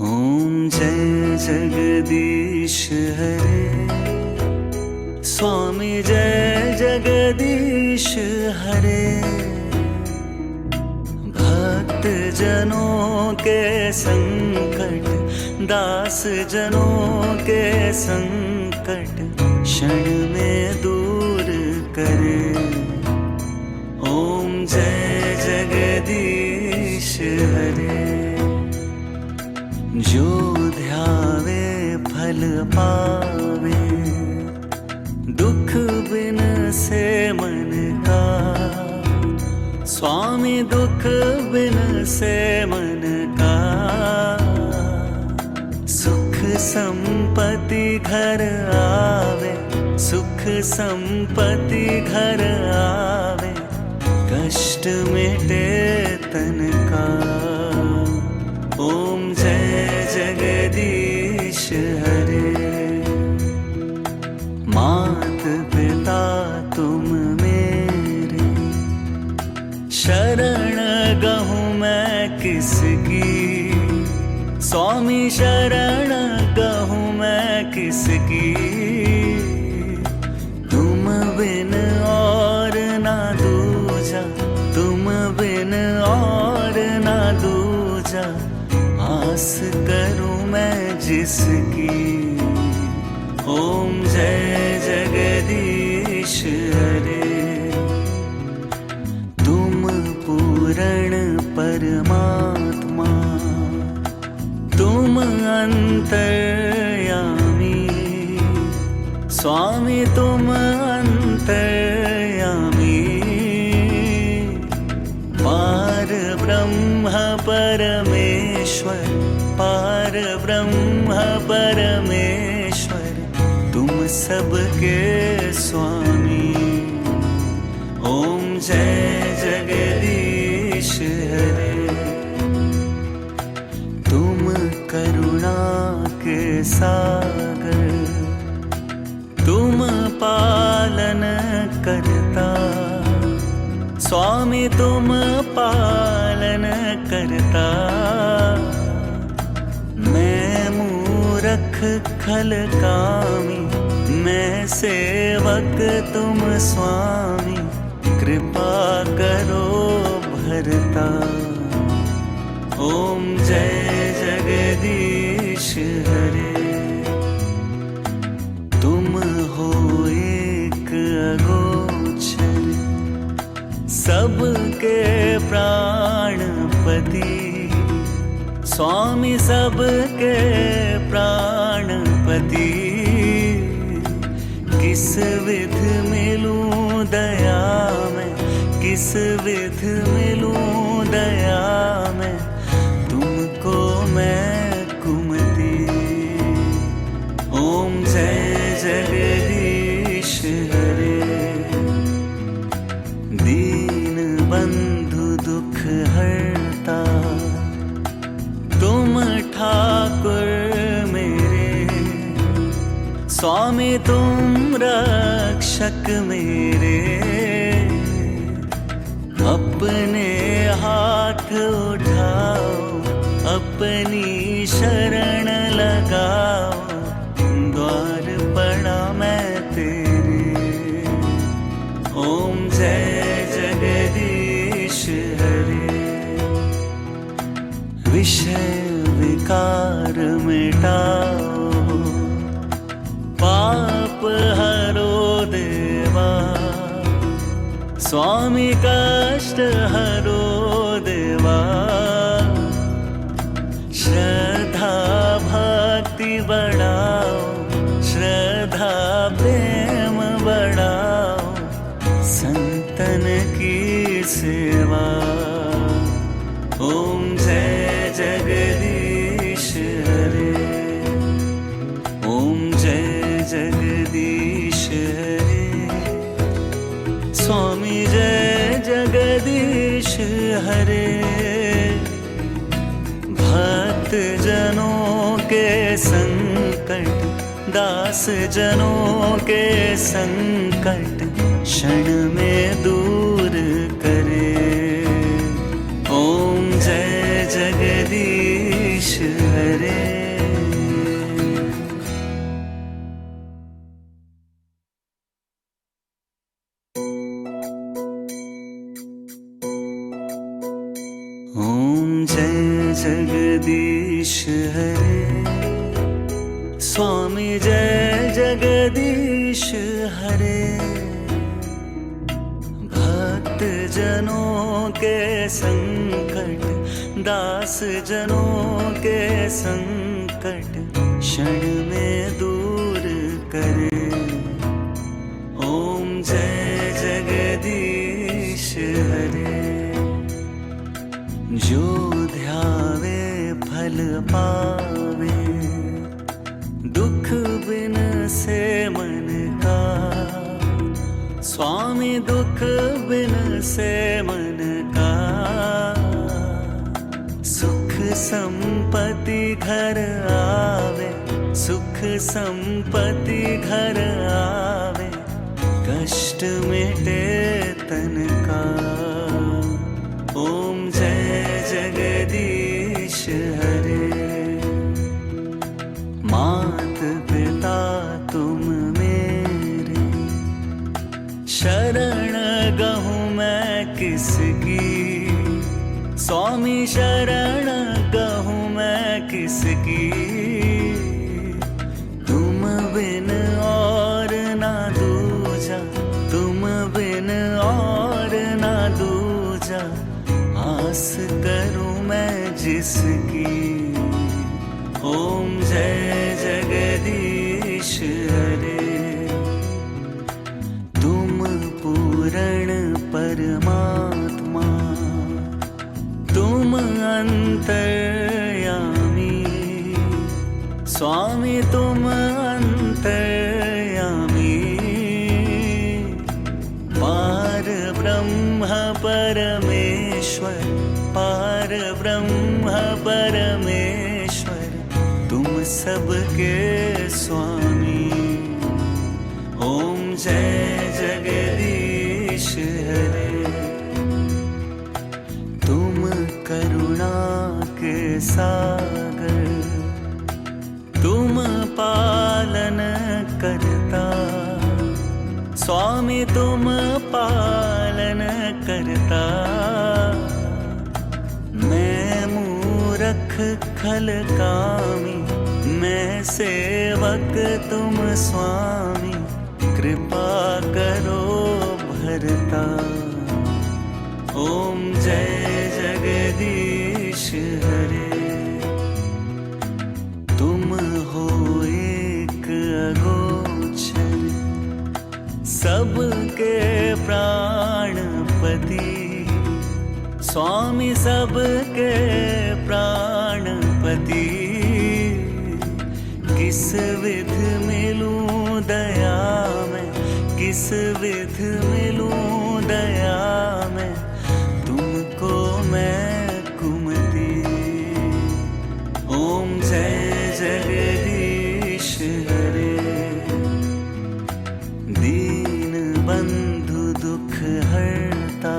ओम जय जगदीश हरे। स्वामी जय जगदीश हरे। भक्त जनों के संकट, दास जनों के संकट क्षण में दूर करे। ओम जय जगदीश हरे। जो ध्यावे फल पावे, दुख बिन से मन का। स्वामी दुख बिन से मन का। सुख संपत्ति घर आवे, सुख संपत्ति घर आवे। कष्ट मिटे तन का। ओम जय जगदीश हरे। मात पिता तुम मेरे, शरण गहूँ मैं किसकी। स्वामी शरण गहूँ मैं किसकी। तुम बिन और ना दूजा, तुम बिन और ना दूजा। आस करूं मैं जिसकी। ओम जय जगदीश हरे। तुम पूर्ण परमात्मा, तुम अंतर्यामी। स्वामी तुम अंतर्यामी। पार ब्रह्म परमेश्वर, पार ब्रह्म परमेश्वर। तुम सबके स्वामी। ओम जय जगदीश हरे। तुम करुणा के सागर, तुम पालन करता। स्वामी तुम पालन करता। मैं मूरख खल कामी, मैं सेवक तुम स्वामी। कृपा करो भरता। ओम जय जगदीश हरे। तुम हो एक अगोचर, सबके प्राणपति। स्वामी सबके प्राणपति। किस विध मिलूं दया में, किस विध मिलूं दया में। तुमको मैं कुमति। ओम जय जगदीश हरे। दीन बंधु दुख हरता, तुम ठाकुर मेरे। स्वामी तुम रक्षक मेरे। अपने हाथ उठाओ, अपनी शरण लगाओ। द्वार पड़ा मैं तेरे। ओम जय जगदीश हरे। विषय विकार मिटाओ, पाप हरो देवा। स्वामी कष्ट हरो देवा। श्रद्धा भक्ति बढ़ाओ, श्रद्धा प्रेम बढ़ाओ। संतन की सेवा। ओम जय जगदीश हरे। ओम जय जगदीश हरे। स्वामी जय जगदीश हरे। भक्त जनों के संकट, दास जनों के संकट क्षण में दूर करे। ओम जय जगदीश हरे। हरे। ओम जय जगदीश हरे, स्वामी जय जगदीश हरे। भक्त जनों के संकट, दास जनों के संकट क्षण में दूर करे। ओम जय जगदीश हरे। जो ध्यावे फल पावे, दुख बिन से मन का। स्वामी दुख बिन से मन का। सुख संपत्ति घर आवे, सुख संपत्ति घर आवे। कष्ट मिटे तन का। ओम जय जगदीश हरे। मात पिता तुम मेरे, शरण गहूँ मैं किसकी। स्वामी शरण गहूँ मैं किसकी। तुम बिन और ना दूजा, तुम बिन और ना दूजा। आस करूं मैं जिसकी। ओम जय जगदीश हरे। तुम पूर्ण परमात्मा, तुम अंतर्यामी। स्वामी तुम अंतर्यामी। पार ब्रह्म परमेश्वर, पार ब्रह्म परमेश्वर। तुम सबके स्वामी। ओम जय जगदीश हरे। तुम करुणा के सागर, तुम पालन करता। स्वामी तुम पालन करता। मैं मूरख खल कामी, मैं सेवक तुम स्वामी। कृपा करो भरता। ओम जय जगदीश हरे। तुम हो एक अगोचर, सबके प्राणपति। स्वामी सबके प्राणपति। किस विध मिलूं दया में, किस विध मिलूं दया में। तुमको मैं कुमति। ओम जय जगदीश हरे। दीन बंधु दुख हरता,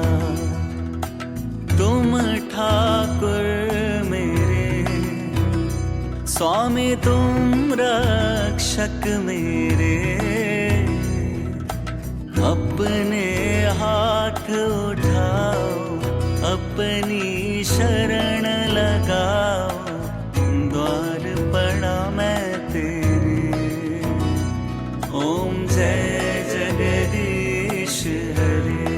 तुम ठाकुर मेरे। स्वामी तुम रक्षक मेरे। अपने हाथ उठाओ, अपनी शरण लगाओ। द्वार पड़ा मैं तेरे। ओम जय जगदीश हरे।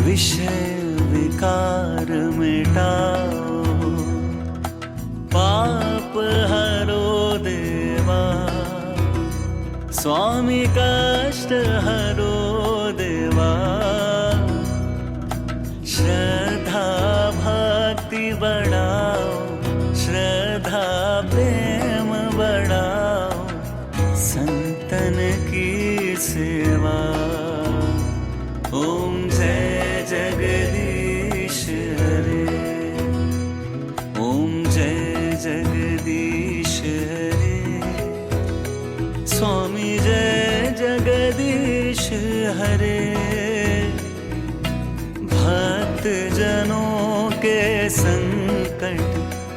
विषय विकार मिटाओ, पाप हरो देवा। स्वामी कष्ट हरो देवा। श्रद्धा भक्ति बढ़ाओ, श्रद्धा प्रेम बढ़ाओ। संतन की सेवा। ओम जय जगदीश हरे। ओम जय जगदीश हरे। स्वामी जय जगदीश हरे। भक्त जनों के संकट,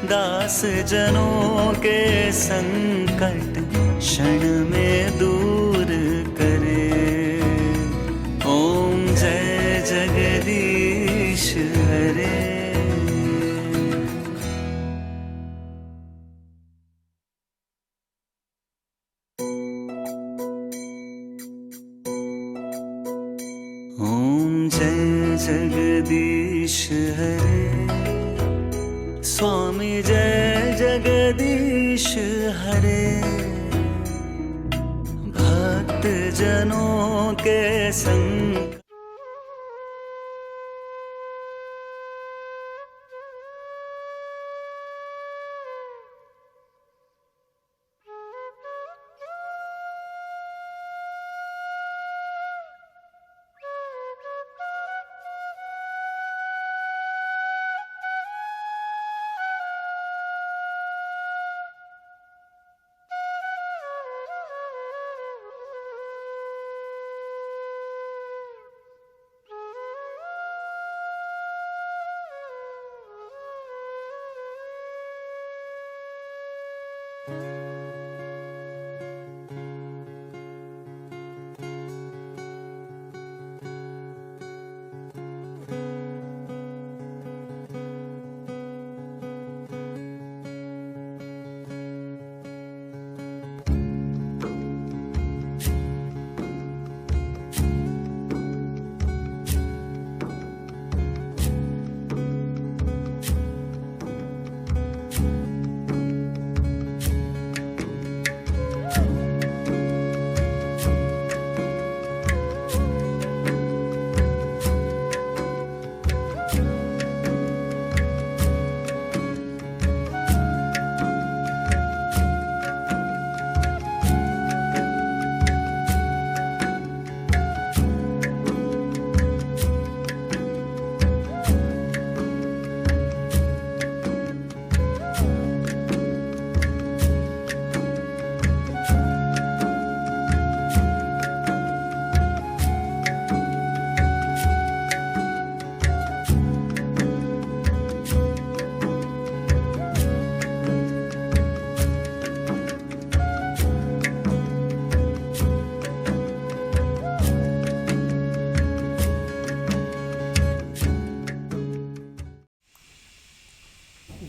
दास जनों के संकट क्षण में दूर करे। ओम जय जगदीश हरे। ओम जय जगदीश हरे। स्वामी जय जगदीश हरे। भक्त जनों के संग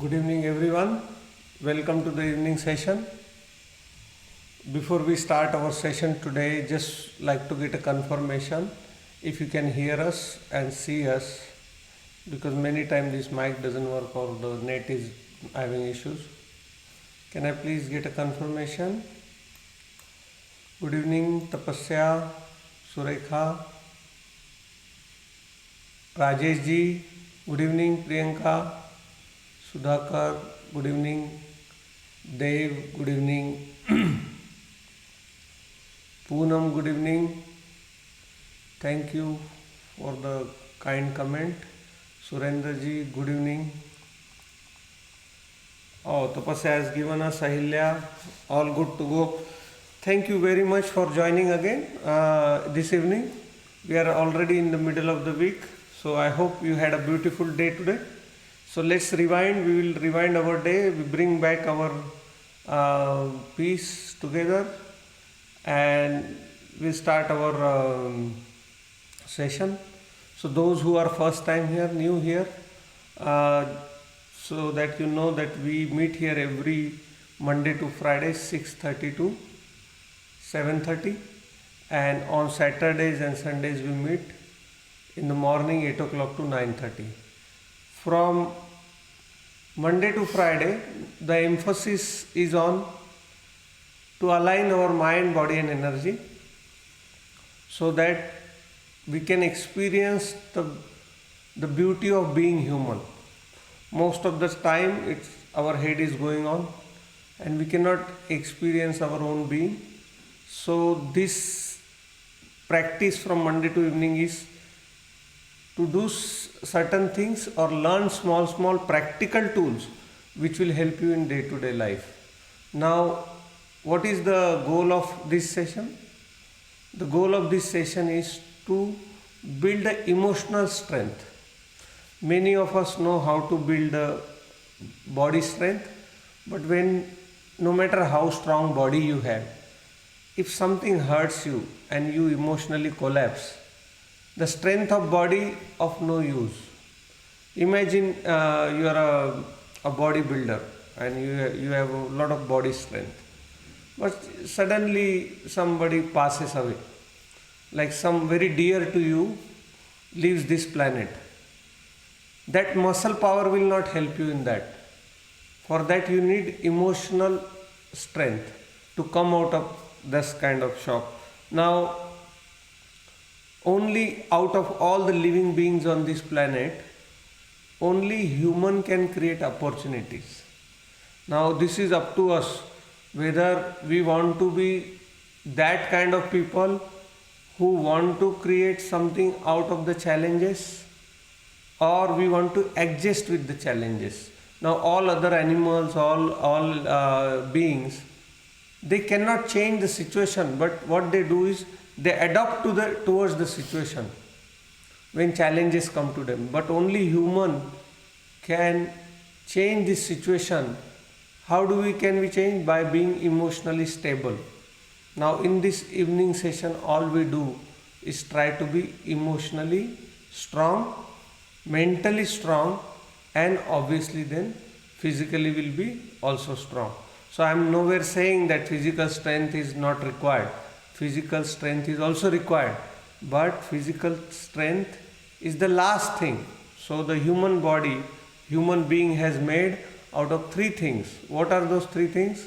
Good evening everyone. Welcome to the evening session. Before we start our session today, just like to get a confirmation if you can hear us and see us, because many times this mic doesn't work or the net is having issues. Can I please get a confirmation? Good evening Tapasya, Surekha, Rajesh ji. Good evening Priyanka, Sudhakar. Good evening Dev. Good evening Poonam. Good evening. Thank you for the kind comment. Surendra ji, good evening. Oh, Tapasya has given us Ahilya. All good to go. Thank you very much for joining again this evening. We are already in the middle of the week, so I hope you had a beautiful day today. So let's rewind. We will rewind our day. We bring back our peace together, and we start our session. So those who are first time here, new here, so that you know that we meet here every Monday to Friday 6:30 to 7:30, and on Saturdays and Sundays we meet in the morning 8 o'clock to 9:30. From Monday to Friday, the emphasis is on to align our mind, body and energy so that we can experience the beauty of being human. Most of the time our head is going on and we cannot experience our own being. So this practice from Monday to evening is to do certain things or learn small practical tools which will help you in day-to-day life. Now, what is the goal of this session? The goal of this session is to build the emotional strength. Many of us know how to build the body strength. But when, no matter how strong body you have, if something hurts you and you emotionally collapse, the strength of body of no use. Imagine you are a bodybuilder and you have a lot of body strength, but suddenly somebody passes away, like some very dear to you leaves this planet. That muscle power will not help you in that. For that you need emotional strength to come out of this kind of shock. Now, only out of all the living beings on this planet, only human can create opportunities. Now this is up to us whether we want to be that kind of people who want to create something out of the challenges, or we want to adjust with the challenges. Now all other animals, all beings, they cannot change the situation, but what they do is they adapt towards the situation when challenges come to them. But only human can change this situation. How can we change? By being emotionally stable. Now in this evening session, all we do is try to be emotionally strong, mentally strong, and obviously then physically will be also strong. So I am nowhere saying that physical strength is not required. Physical strength is also required, but physical strength is the last thing. So the human body, human being has made out of three things. What are those three things?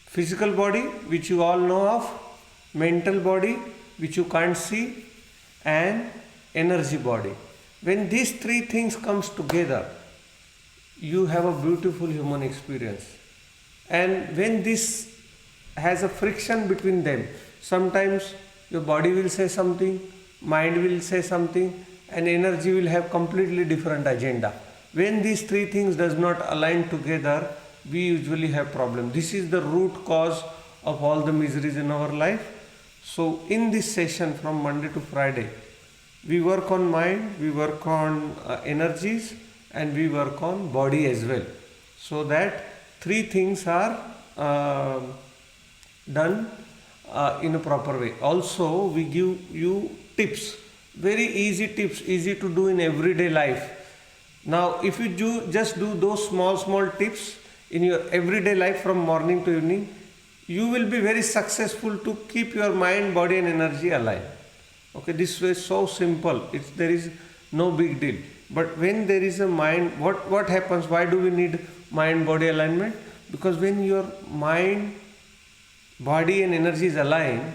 Physical body, which you all know of, mental body, which you can't see, and energy body. When these three things comes together, you have a beautiful human experience. And when this has a friction between them, sometimes your body will say something, mind will say something, and energy will have completely different agenda. When these three things does not align together, we usually have problem. This is the root cause of all the miseries in our life. So in this session from Monday to Friday, we work on mind, we work on energies, and we work on body as well. So that three things are done in a proper way. Also, we give you tips, very easy tips, easy to do in everyday life. Now, if you just do those small tips in your everyday life from morning to evening, you will be very successful to keep your mind, body and energy aligned. Okay, this way is so simple. There is no big deal. But when there is a mind, what happens? Why do we need mind body alignment? Because when your mind, body and energy is aligned,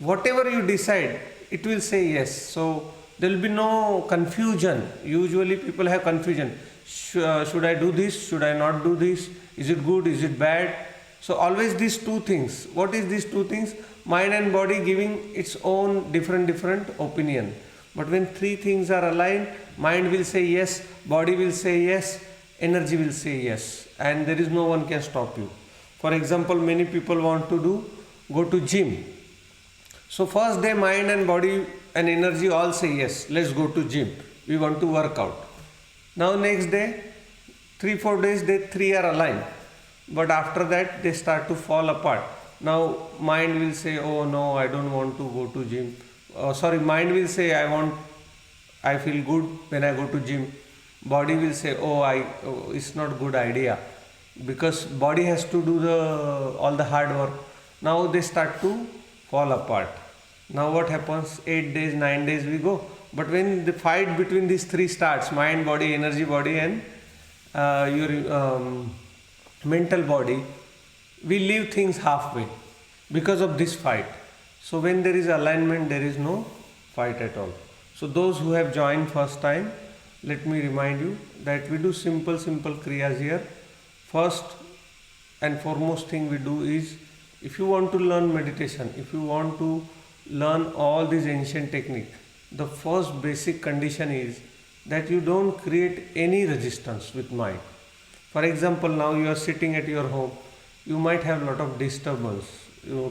whatever you decide, it will say yes. So there will be no confusion. Usually people have confusion. Should I do this? Should I not do this? Is it good? Is it bad? So always these two things. What is these two things? Mind and body giving its own different opinion. But when three things are aligned, mind will say yes, body will say yes, energy will say yes, and there is no one can stop you. For example, many people want to go to gym. So first day mind and body and energy all say yes, let's go to gym. We want to work out. Now next day, 3-4 days, they three are aligned. But after that, they start to fall apart. Now mind will say, oh no, I don't want to go to gym. Mind will say, I feel good when I go to gym. Body will say, it's not good idea, because body has to do all the hard work. Now they start to fall apart. Now what happens? 8 days, 9 days we go. But when the fight between these three starts, mind, body, energy, body and your mental body, we leave things halfway because of this fight. So when there is alignment, there is no fight at all. So those who have joined first time, let me remind you that we do simple kriyas here. First and foremost thing we do is, if you want to learn meditation, if you want to learn all these ancient techniques, the first basic condition is that you don't create any resistance with mind. For example, now you are sitting at your home, you might have a lot of disturbance.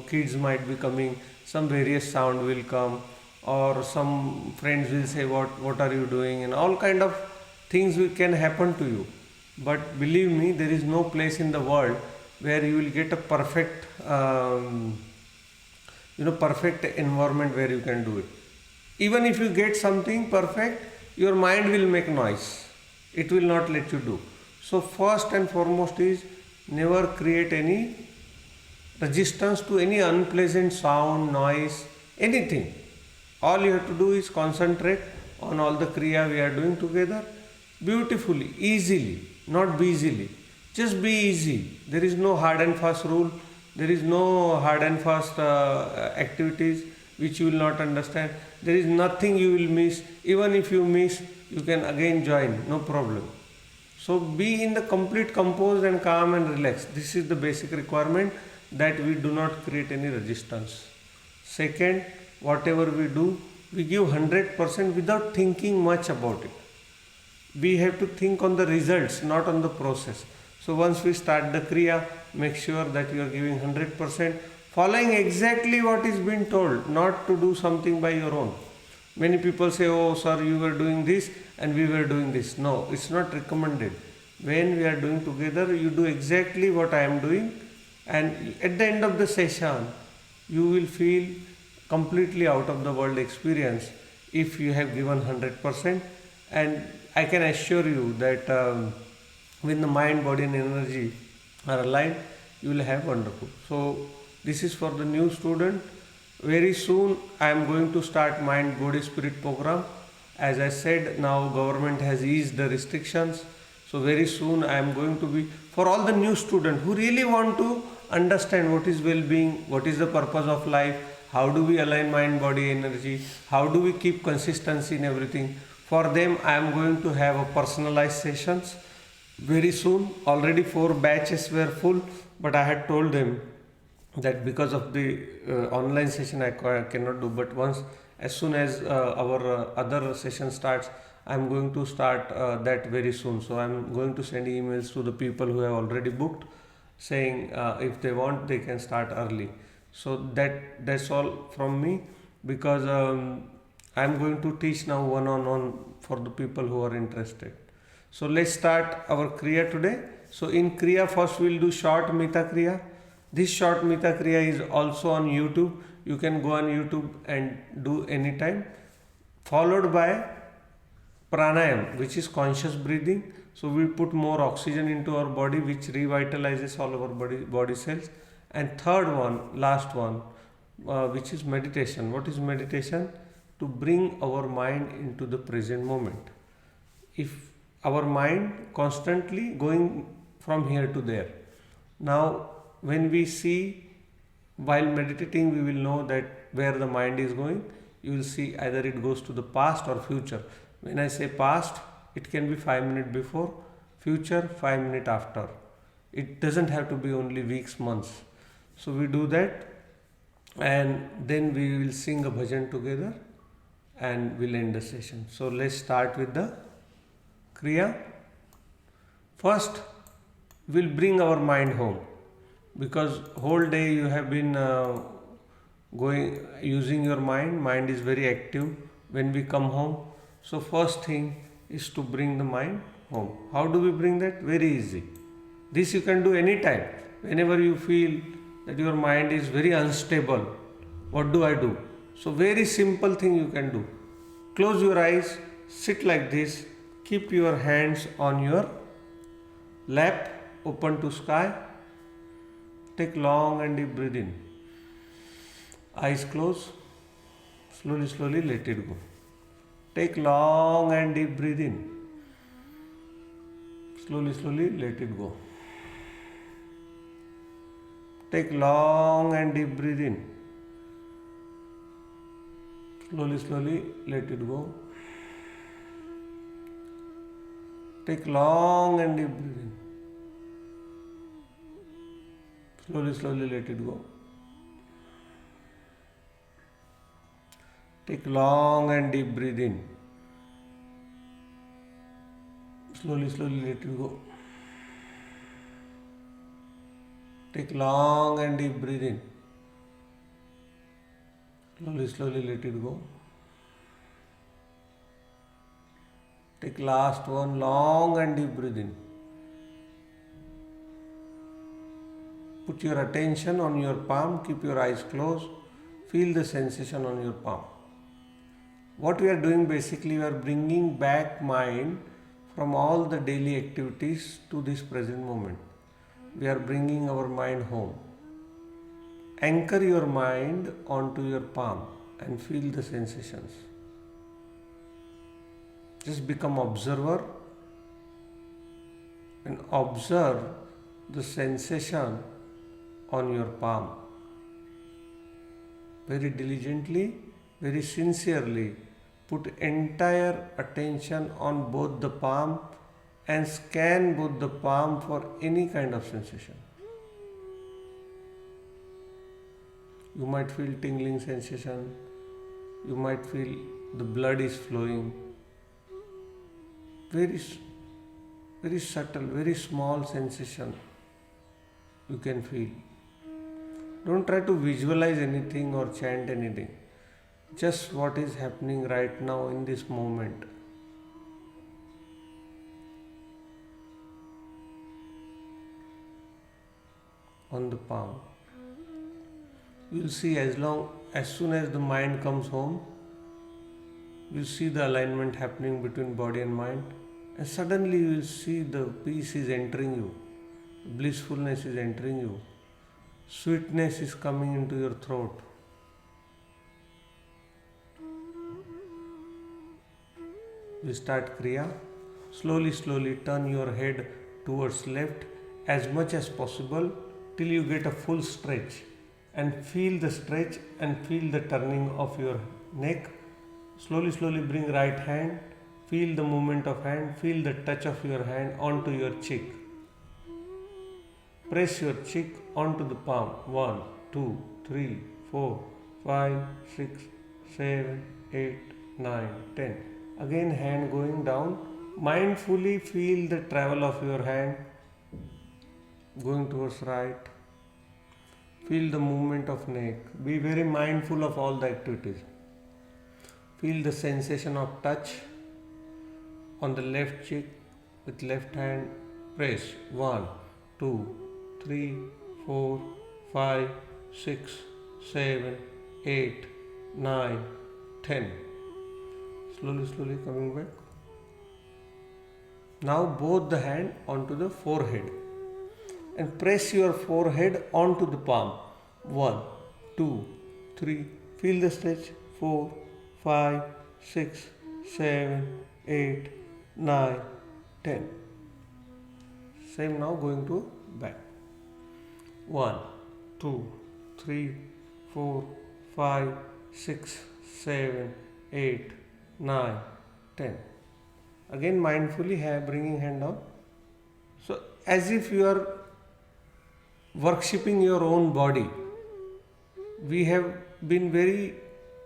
Kids might be coming, some various sound will come, or some friends will say, what are you doing, and all kind of things can happen to you. But believe me, there is no place in the world where you will get a perfect, perfect environment where you can do it. Even if you get something perfect, your mind will make noise. It will not let you do. So first and foremost is never create any resistance to any unpleasant sound, noise, anything. All you have to do is concentrate on all the kriya we are doing together beautifully, easily, not busily. Just be easy. There is no hard and fast rule. There is no hard and fast activities which you will not understand. There is nothing you will miss. Even if you miss, you can again join, no problem. So be in the complete composed and calm and relaxed. This is the basic requirement, that we do not create any resistance. Second, whatever we do, we give 100% without thinking much about it. We have to think on the results, not on the process. So once we start the kriya, make sure that you are giving 100%, following exactly what is being told, not to do something by your own. Many people say, oh sir, you were doing this and we were doing this. No, it's not recommended. When we are doing together, you do exactly what I am doing, and at the end of the session, you will feel completely out of the world experience if you have given 100%. And I can assure you that when the mind, body and energy are aligned, you will have wonderful. So this is for the new student. Very soon I am going to start mind, body, spirit program. As I said, now government has eased the restrictions. So very soon I am going to be, for all the new students who really want to understand what is well-being, what is the purpose of life, how do we align mind, body, energy, how do we keep consistency in everything. For them I am going to have a personalized sessions very soon. Already 4 batches were full, but I had told them that because of the online session I cannot do. But once, as soon as our other session starts, I am going to start that very soon. So I am going to send emails to the people who have already booked, saying if they want they can start early. So that's all from me, because I am going to teach now one-on-one for the people who are interested. So let's start our kriya today. So in kriya, first we will do short mita kriya. This short mita kriya is also on YouTube. You can go on YouTube and do anytime. Followed by pranayam, which is conscious breathing. So we put more oxygen into our body, which revitalizes all our body cells. And third one, last one, which is meditation. What is meditation? To bring our mind into the present moment. If our mind constantly going from here to there. Now when we see, while meditating, we will know that where the mind is going. You will see either it goes to the past or future. When I say past, it can be 5 minutes before, future 5 minutes after. It doesn't have to be only weeks, months. So we do that, and then we will sing a bhajan together and we'll end the session. So let's start with the kriya. First, we'll bring our mind home, because whole day you have been using your mind is very active when we come home. So first thing is to bring the mind home. How do we bring that? Very easy. This you can do anytime. Whenever you feel that your mind is very unstable, what do I do? So very simple thing you can do. Close your eyes, sit like this, keep your hands on your lap, open to sky. Take long and deep breath in. Eyes closed. Slowly, slowly let it go. Take long and deep breath in. Slowly, slowly let it go. Take long and deep breath in. Slowly, slowly let it go. Take long and deep breath in. Slowly, slowly let it go. Take long and deep breath in. Slowly, slowly let it go. Take long and deep breath in. Slowly, slowly let it go. Take last one, long and deep breath in. Put your attention on your palm, keep your eyes closed, feel the sensation on your palm. What we are doing basically, we are bringing back mind from all the daily activities to this present moment. We are bringing our mind home. Anchor your mind onto your palm and feel the sensations. Just become observer and observe the sensation on your palm. Very diligently, very sincerely, put entire attention on both the palm and scan both the palm for any kind of sensation. You might feel tingling sensation, you might feel the blood is flowing. Very subtle, very small sensation you can feel. Don't try to visualize anything or chant anything. Just what is happening right now in this moment. On the palm. You'll see as soon as the mind comes home, you see the alignment happening between body and mind, and suddenly you will see the peace is entering you, blissfulness is entering you, sweetness is coming into your throat. We start Kriya. Slowly turn your head towards left as much as possible till you get a full stretch, and feel the stretch and feel the turning of your neck. Slowly bring right hand, feel the movement of hand, feel the touch of your hand onto your cheek. Press your cheek onto the palm. 1, 2, 3, 4, 5, 6, 7, 8, 9, 10. Again hand going down. Mindfully feel the travel of your hand going towards right. Feel the movement of neck. Be very mindful of all the activities. Feel the sensation of touch on the left cheek with left hand. Press 1, 2, 3, 4, 5, 6, 7, 8, 9, 10. Slowly coming back. Now both the hand onto the forehead and press your forehead onto the palm. 1, 2, 3. Feel the stretch. 4, 5, 6, 7, 8, 9, 10. Same now going to back. 1, 2, 3, 4, 5, 6, 7, 8, 9, 10. Again mindfully bringing hand down. So as if you are worshipping your own body. We have been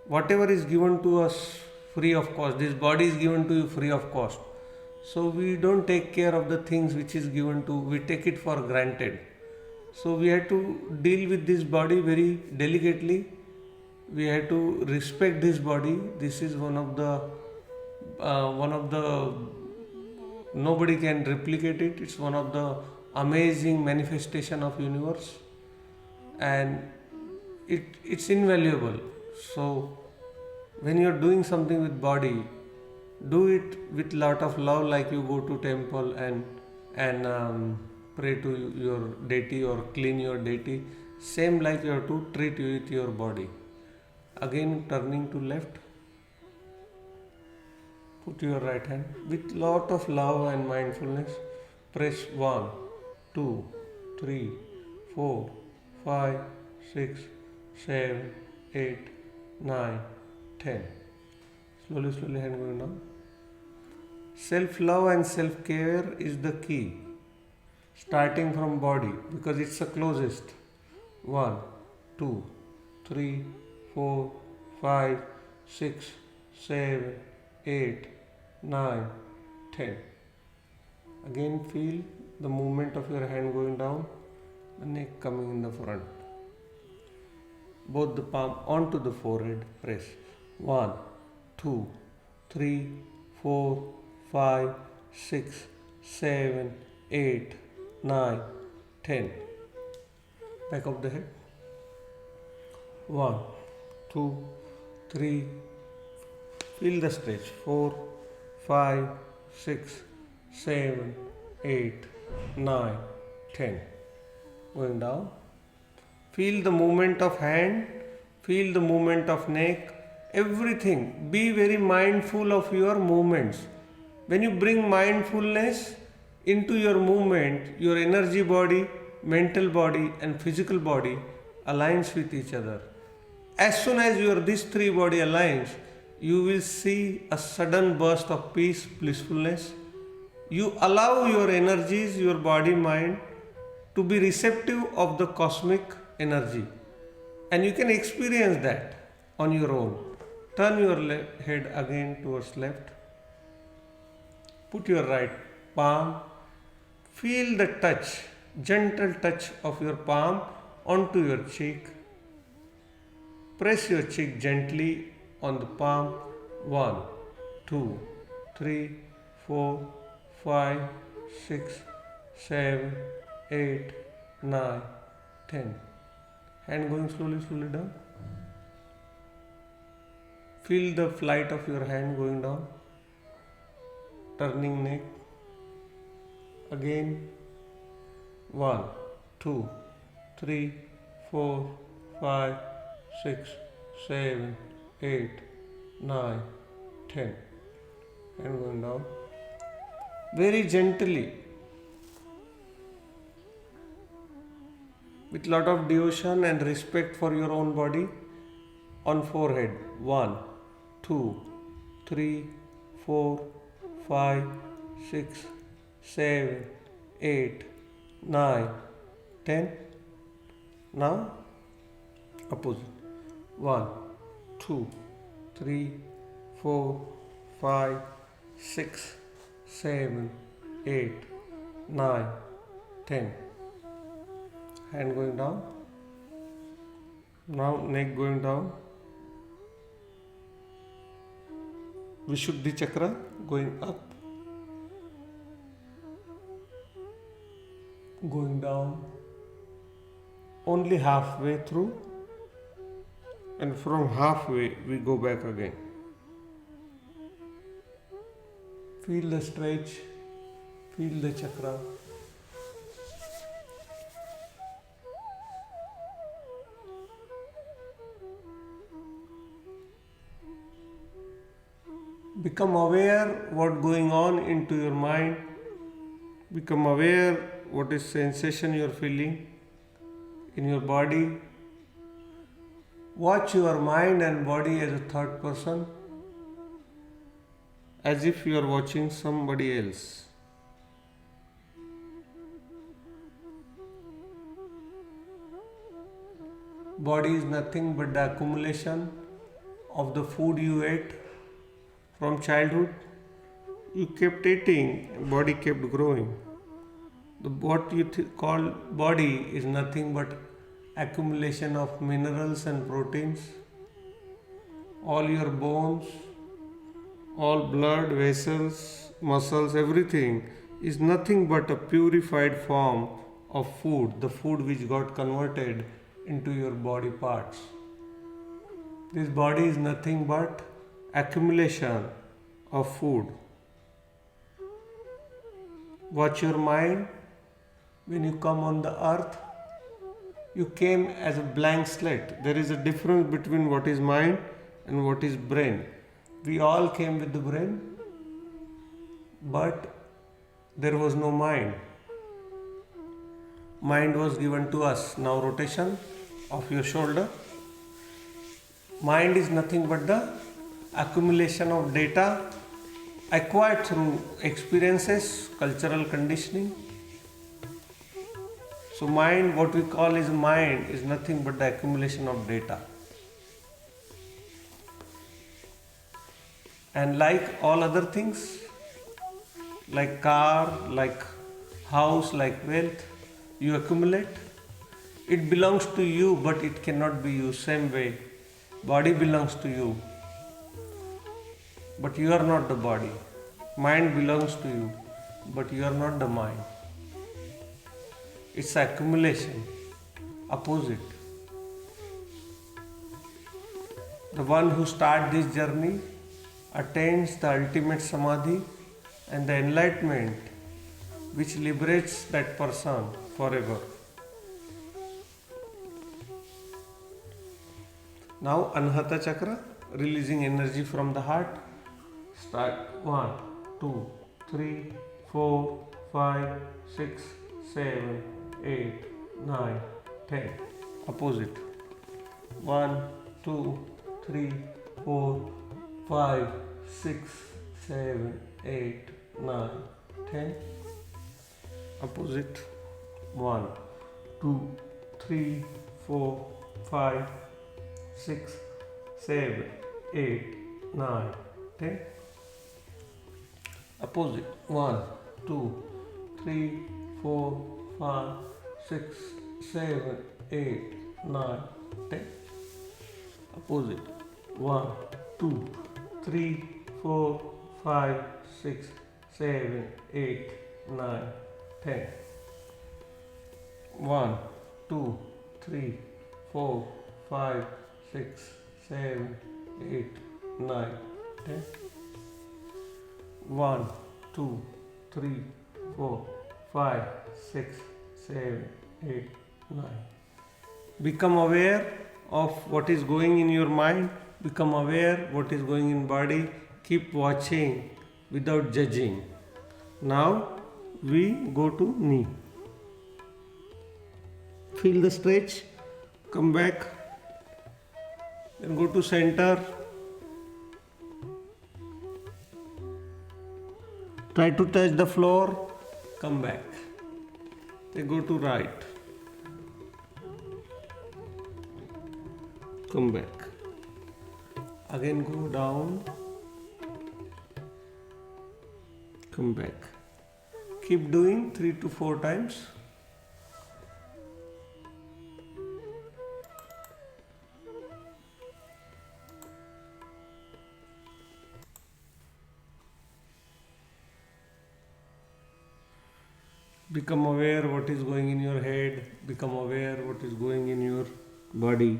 whatever is given to us free of cost. This body is given to you free of cost. So we don't take care of the things which is given to, we take it for granted. So we have to deal with this body very delicately. We have to respect this body. This is one of the nobody can replicate it. It's one of the amazing manifestation of universe, and it's invaluable. So when you're doing something with body, do it with lot of love, like you go to temple and pray to your deity or clean your deity. Same like you have to treat with your body. Again turning to left. Put your right hand with lot of love and mindfulness. Press 1, 2, 3, 4, 5, 6, 7, 8, 9, 10. Slowly hand going down. Self-love and self-care is the key. Starting from body, because it's the closest. 1, 2, 3, 4, 5, 6, 7, 8, 9, 10. Again feel the movement of your hand going down, the neck coming in the front. Both the palm onto the forehead. Press 1, 2, 3, 4, 5, 6, 7, 8, 9, 10. back of the head. 1, 2, 3. Feel the stretch. 4, 5, 6, 7, 8, 9, 10. Going down. Feel the movement of hand. Feel the movement of neck. Everything. Be very mindful of your movements. When you bring mindfulness into your movement, your energy body, mental body, and physical body aligns with each other. As soon as these three body aligns, you will see a sudden burst of peace, blissfulness. You allow your energies, your body, mind to be receptive of the cosmic energy, and you can experience that on your own. Turn your head again towards left. Put your right palm. Feel the touch, gentle touch of your palm onto your cheek. Press your cheek gently on the palm. 1, 2, 3, 4, 5, 6, 7, 8, 9, 10. Hand going slowly down. Feel the flight of your hand going down. Turning neck. Again. 1, 2, 3, 4, 5, 6, 7, 8, 9, 10. And going down. Very gently. With lot of devotion and respect for your own body. On forehead. 1, 2, 3, 4, 5, 6, 7, 8, 9, 10. Now opposite. 1, 2, 3, 4, 5, 6, 7, 8, 9, 10. Hand going down. Now neck going down. Vishuddhi chakra going up. Going down. Only halfway through. And from halfway we go back again. Feel the stretch. Feel the chakra. Become aware what going on into your mind. Become aware what is sensation you are feeling in your body. Watch your mind and body as a third person, as if you are watching somebody else. Body is nothing but the accumulation of the food you ate from childhood. You kept eating, body kept growing. What you call body is nothing but accumulation of minerals and proteins. All your bones, all blood vessels, muscles, everything is nothing but a purified form of food, the food which got converted into your body parts. This body is nothing but accumulation of food. Watch your mind. When you come on the earth, you came as a blank slate. There is a difference between what is mind and what is brain. We all came with the brain, but there was no mind. Mind was given to us. Now rotation of your shoulder. Mind is nothing but the accumulation of data acquired through experiences, cultural conditioning. So mind, what we call is mind, is nothing but the accumulation of data. And like all other things, like car, like house, like wealth, you accumulate. It belongs to you, but it cannot be you. Same way, body belongs to you, but you are not the body. Mind belongs to you, but you are not the mind. It's accumulation. Opposite. The one who starts this journey attains the ultimate samadhi and the enlightenment which liberates that person forever. Now Anahata Chakra, releasing energy from the heart. Start 1, 2, 3, 4, 5, 6, 7, 8, 9, 10. Opposite. 1, 2, 3, 4, 5, 6, 7, 8, 9, 10. Opposite. 1, 2, 3, 4, 5, 6, 7, 8, 9, 10. Opposite. 1, 2, 3, 4, 5, 6, 7, 8, 9, 10. Opposite. 1, 2, 3, 4, 5, 6, 7, 8, 9, 10. 1, 2, 3, 4, 5, 6, 7, 8, 9, 10. 1, 2, 3, 4, 5, 6, 7, 8, 9. Become aware of what is going in your mind. Become aware what is going in body. Keep watching without judging. Now we go to knee. Feel the stretch. Come back. Then go to center. Try to touch the floor. Come back. Then go to right. Come back. Again go down. Come back. Keep doing 3 to 4 times. Become aware what is going in your head. Become aware what is going in your body.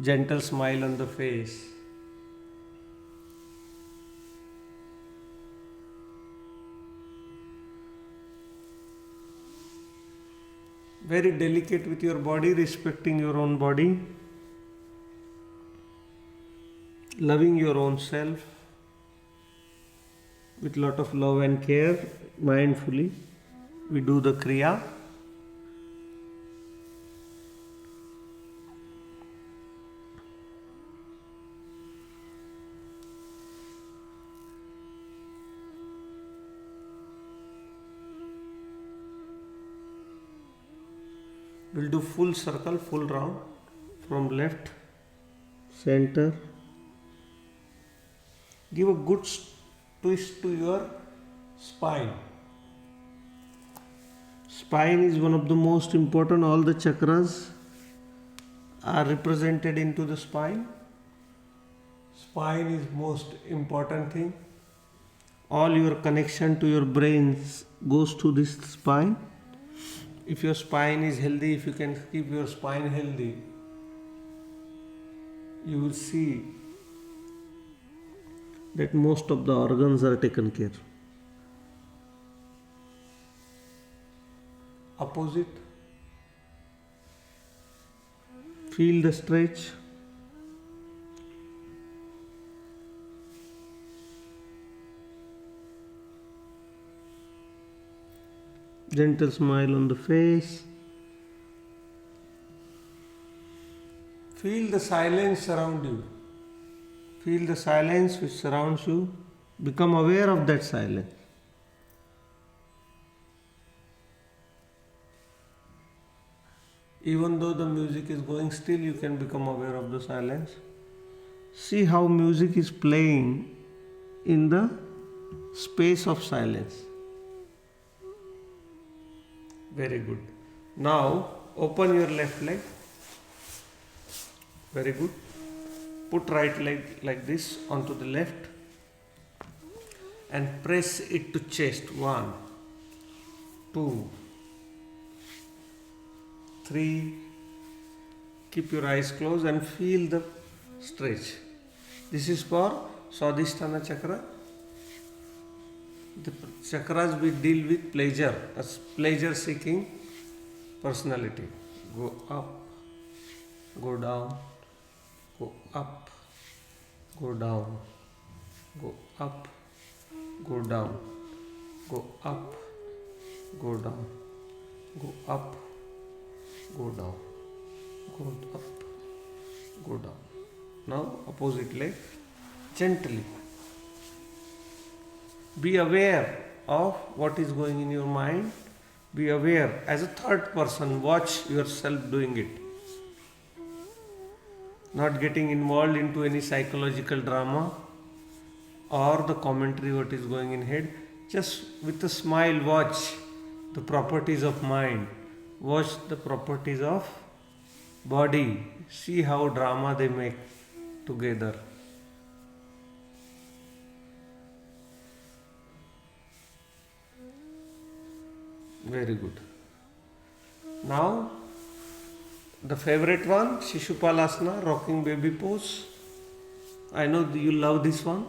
Gentle smile on the face. Very delicate with your body, respecting your own body, loving your own self with lot of love and care. Mindfully we do the kriya. We'll do full circle, full round from left, center. Give a good twist to your spine. Spine is one of the most important. All the chakras are represented into the spine. Spine is most important thing. All your connection to your brains goes to this spine. If your spine is healthy, if you can keep your spine healthy, you will see that most of the organs are taken care. Opposite. Feel the stretch. Gentle smile on the face. Feel the silence around you. Feel the silence which surrounds you. Become aware of that silence. Even though the music is going, still you can become aware of the silence. See how music is playing in the space of silence. Very good. Now open your left leg. Very good. Put right leg like this onto the left and press it to chest. 1, 2, 3. Keep your eyes closed and feel the stretch. This is for Swadhisthana chakra. The chakras we deal with pleasure, a pleasure seeking personality. Go up, go down, go up, go down, go up, go down, go up, go down, go up, go down, go up, go down. Now opposite leg, gently. Be aware of what is going in your mind. Be aware as a third person. Watch yourself doing it. Not getting involved into any psychological drama or the commentary what is going in head. Just with a smile watch the properties of mind. Watch the properties of body. See how drama they make together. Very good. Now, the favorite one, Shishupalasana, rocking baby pose. I know you love this one.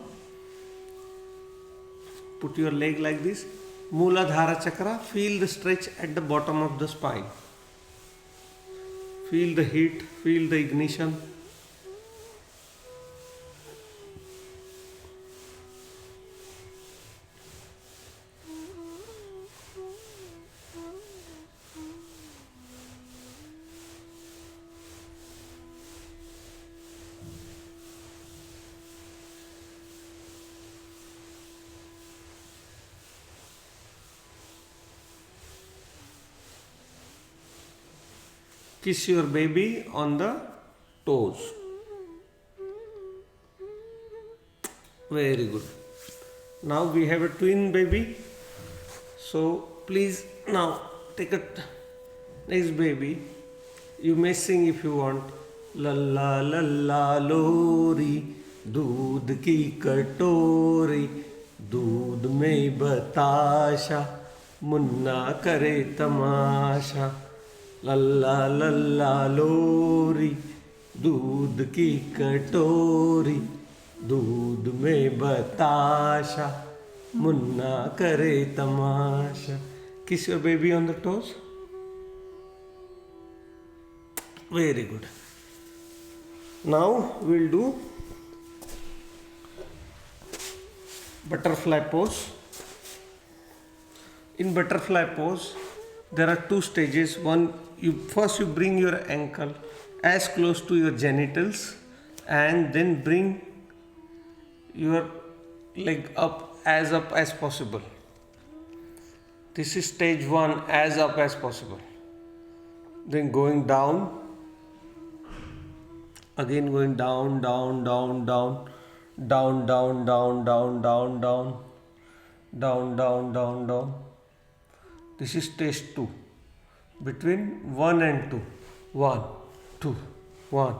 Put your leg like this. Mooladhara chakra, feel the stretch at the bottom of the spine. Feel the heat, feel the ignition. Kiss your baby on the toes. Very good. Now we have a twin baby. So please now take a next baby. You may sing if you want. Lalla lalla lori, दूध की कटोरी, दूध में बताशा, मुन्ना करे तमाशा. लल्ला लल्ला लोरी, दूध की कटोरी, दूध में बताशा, मुन्ना करे तमाशा. Kiss your baby on the toes. Very good. Now we'll do butterfly pose. In butterfly pose, there are two stages. One, first you bring your ankle as close to your genitals and then bring your leg up as possible. This is stage one, as up as possible. Then going down, again going down, down, down, down, down, down, down, down, down, down, down, down, down, down. This is stage 2. Between 1 and 2. 1, 2, 1,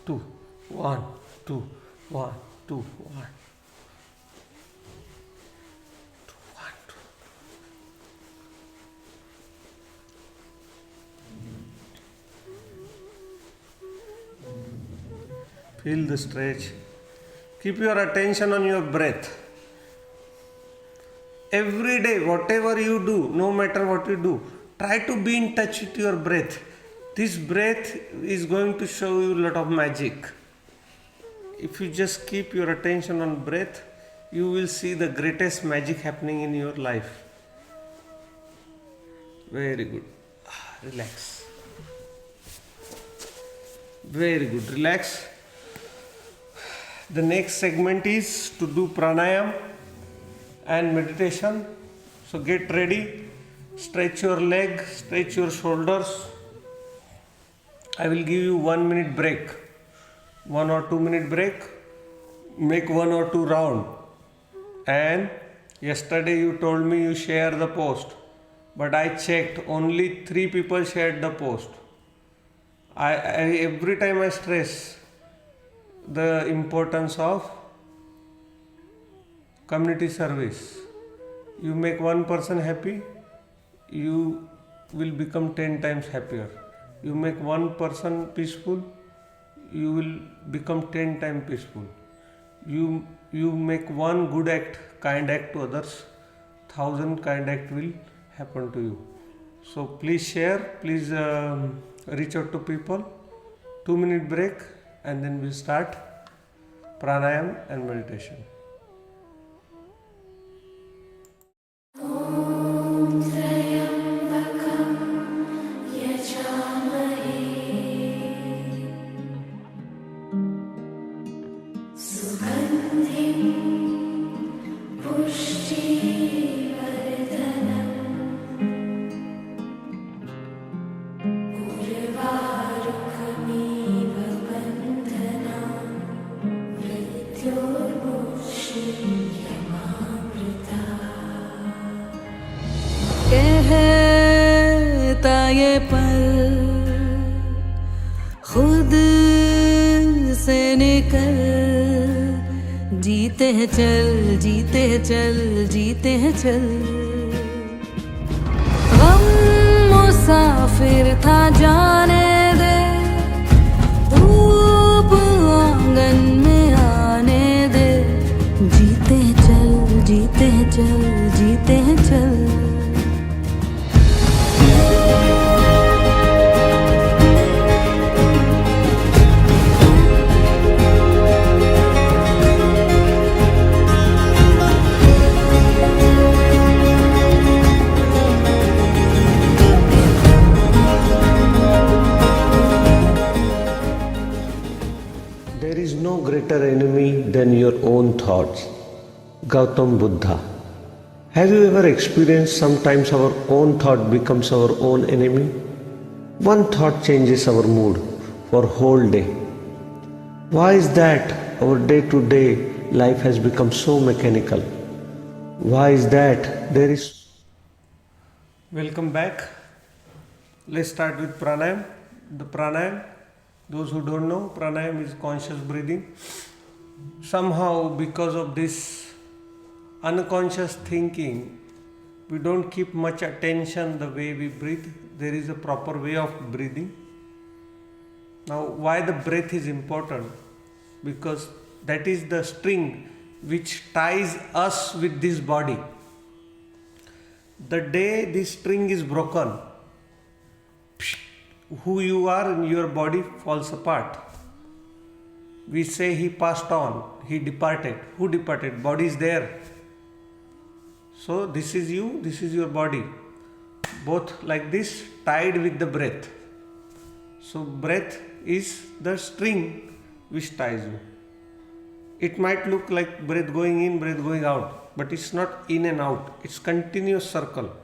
2, 1, 2, 1, 2, 1. 1, 2. Feel the stretch. Keep your attention on your breath. Every day, whatever you do, no matter what you do, try to be in touch with your breath. This breath is going to show you a lot of magic. If you just keep your attention on breath, you will see the greatest magic happening in your life. Very good. Relax. Very good. Relax. The next segment is to do pranayam and meditation. So get ready, stretch your leg, stretch your shoulders. I will give you 1 minute break, 1 or 2 minute break. Make 1 or 2 round. And yesterday you told me you share the post, but I checked, only 3 people shared the post. I every time I stress the importance of community service. You make one person happy, you will become 10 times happier. You make one person peaceful, you will become 10 times peaceful. You make one good act, kind act to others, 1,000 kind act will happen to you. So please share, please reach out to people. 2-minute break and then we'll start pranayam and meditation. कहता ये पल खुद से निकल, जीते हैं चल, जीते हैं चल, जीते हैं चल। गम मुसाफिर था जाने दे, धूप आंगन में आने दे, जीते हैं चल, जीते हैं चल, जीते हैं चल। There is no greater enemy than your own thoughts. Gautam Buddha. Have you ever experienced sometimes our own thought becomes our own enemy? One thought changes our mood for whole day. Why is that our day-to-day life has become so mechanical? Why is that there is... Welcome back. Let's start with pranayam. The pranayam, those who don't know, pranayam is conscious breathing. Somehow, because of this unconscious thinking, we don't keep much attention the way we breathe. There is a proper way of breathing. Now, why the breath is important? Because that is the string which ties us with this body. The day this string is broken, who you are in your body falls apart. We say he passed on, he departed. Who departed? Body is there. So this is you, this is your body. Both like this, tied with the breath. So breath is the string which ties you. It might look like breath going in, breath going out, but it's not in and out. It's continuous circle.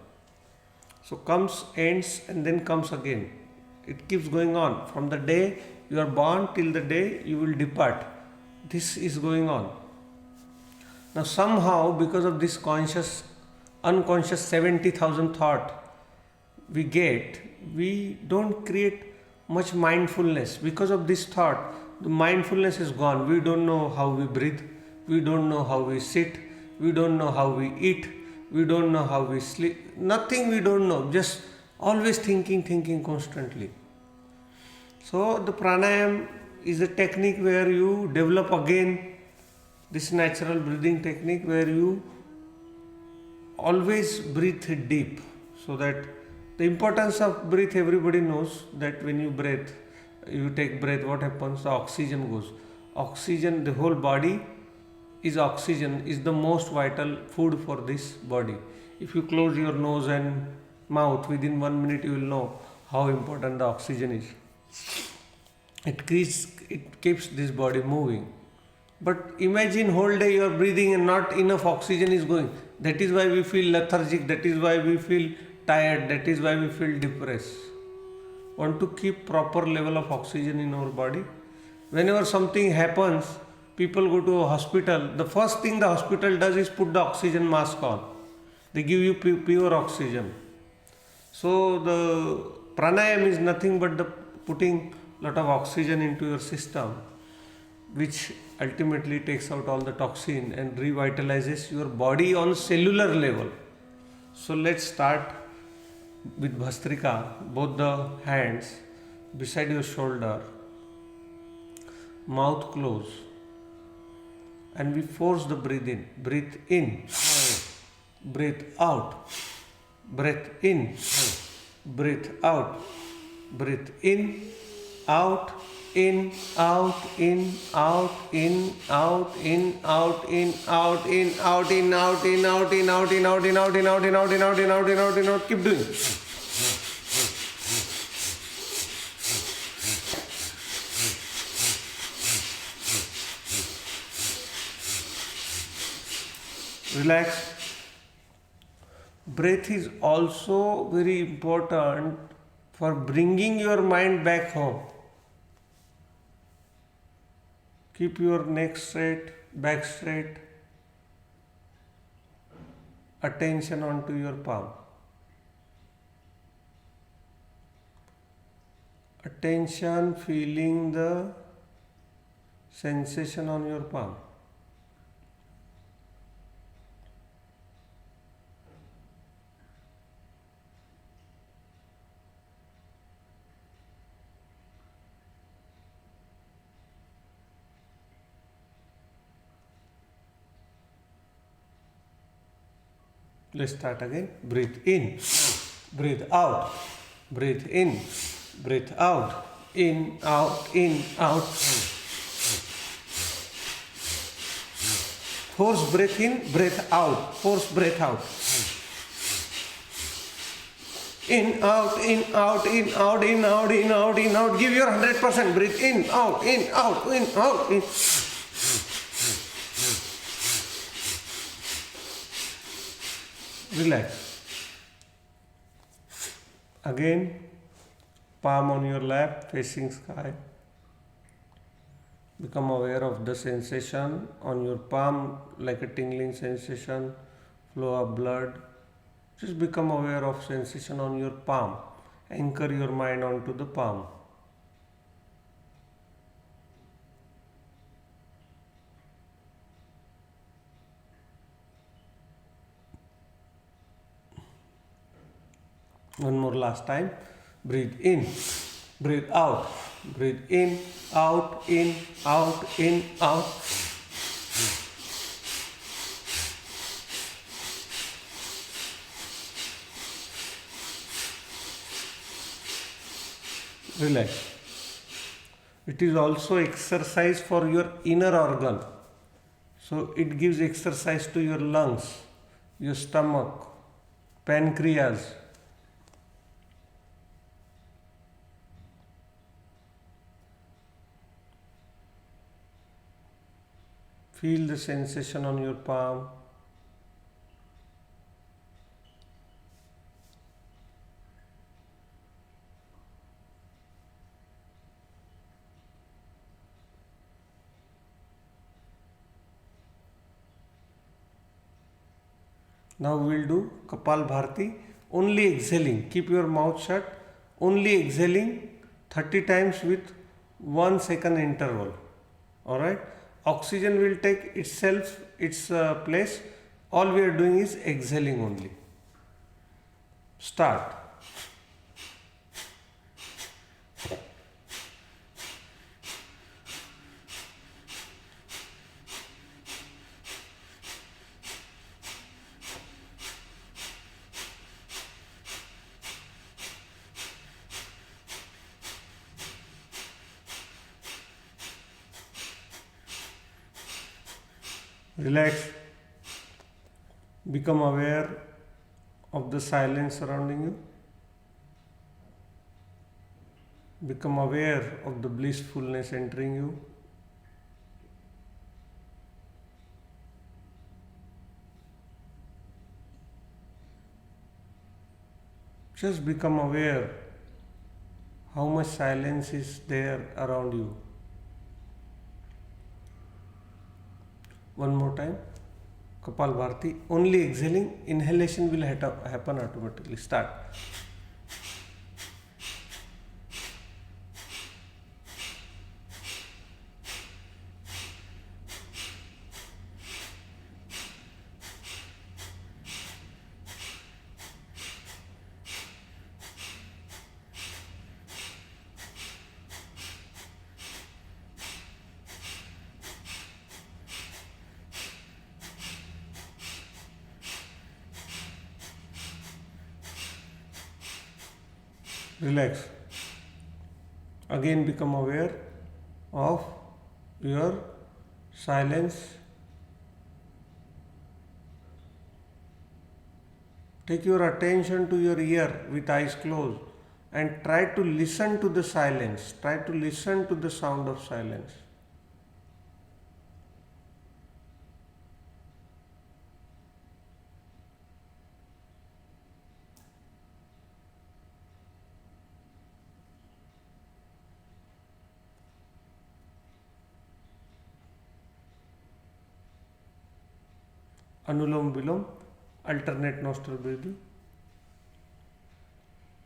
So comes, ends, and then comes again. It keeps going on. From the day you are born till the day you will depart. This is going on. Now somehow, because of this conscious, unconscious 70,000 thought we get, we don't create much mindfulness. Because of this thought, the mindfulness is gone. We don't know how we breathe. We don't know how we sit. We don't know how we eat. We don't know how we sleep. Nothing we don't know. Just always thinking constantly. So the pranayam is a technique where you develop again this natural breathing technique where you always breathe deep. So that the importance of breath, everybody knows that when you breathe, you take breath, what happens? The oxygen goes. Oxygen, the whole body is oxygen, is the most vital food for this body. If you close your nose and mouth, within 1 minute you will know how important the oxygen is. It keeps this body moving. But imagine whole day you are breathing and not enough oxygen is going. That is why we feel lethargic, that is why we feel tired, that is why we feel depressed. Want to keep proper level of oxygen in our body. Whenever something happens, people go to a hospital, the first thing the hospital does is put the oxygen mask on. They give you pure oxygen. So the pranayam is nothing but the putting lot of oxygen into your system, which ultimately takes out all the toxin and revitalizes your body on cellular level. So let's start with Bhastrika, both the hands. beside your shoulder, mouth closed, and we force the breathe in. Breathe in, breathe out, breathe in, breathe out, breathe in, out, in, out, in, out, in, out, in, out, in, out, in, out, in, out, in, out, in, out, in, out, in, out, in, out, in, out, in, out, in, out, in, out, in, out. Keep doing. Relax. Breath is also very important for bringing your mind back home. Keep your neck straight, back straight. Attention onto your palm. Attention, feeling the sensation on your palm. Let's start again. Breathe in, breathe out, breathe in, breathe out, in, out, in, out. Force breath in, breath out, force breath out. In, out, in, out, in, out, in, out, in, out, in, out. Give your 100%. Breathe in, out, in, out, in, out, in. Relax. Again, palm on your lap, facing sky. Become aware of the sensation on your palm, like a tingling sensation, flow of blood. Just become aware of sensation on your palm. Anchor your mind onto the palm. One more last time. Breathe in, breathe out, breathe in, out, in, out, in, out. Relax. It is also exercise for your inner organ. So it gives exercise to your lungs, your stomach, pancreas. Feel the sensation on your palm. Now we will do Kapalbhati, only exhaling. Keep your mouth shut, only exhaling 30 times with 1 second interval. Alright? Oxygen will take itself its place. All we are doing is exhaling only. Start. Relax. Become aware of the silence surrounding you. Become aware of the blissfulness entering you. Just become aware how much silence is there around you. One more time. Kapalbhati. Only exhaling. Inhalation will happen automatically. Start. Relax. Again become aware of your silence. Take your attention to your ear with eyes closed and try to listen to the silence. Try to listen to the sound of silence. Anulom Vilom, alternate nostril breathing.